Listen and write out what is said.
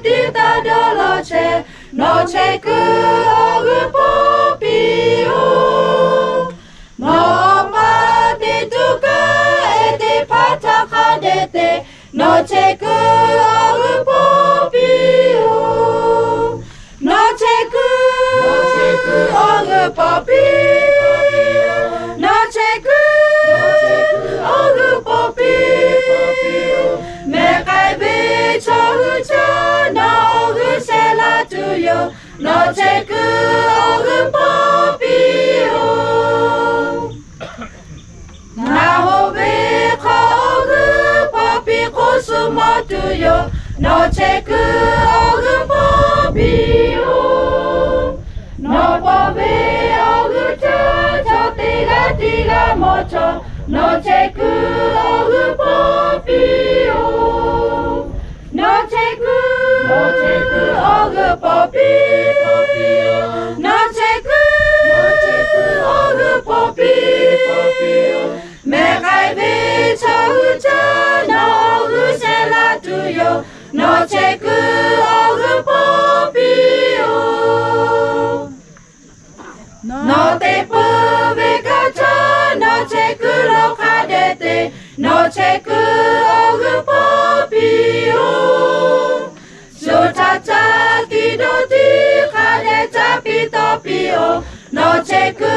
tita dolce noche que popio Mama de tuka ete pataka dete noche que popio noche que popio noche que popio me cabe chocha no se la tuyo noche que popio now we call popi kusumo tuyo noche que popio no pobe ogucha chotiga tiga mocho noche que popio noche que popio noche que popio me cabe chocha no se la tuyo noche que popio no te puede cachar noche que lo cadete noche que popio su chacha tido ti cadete pito pio noche que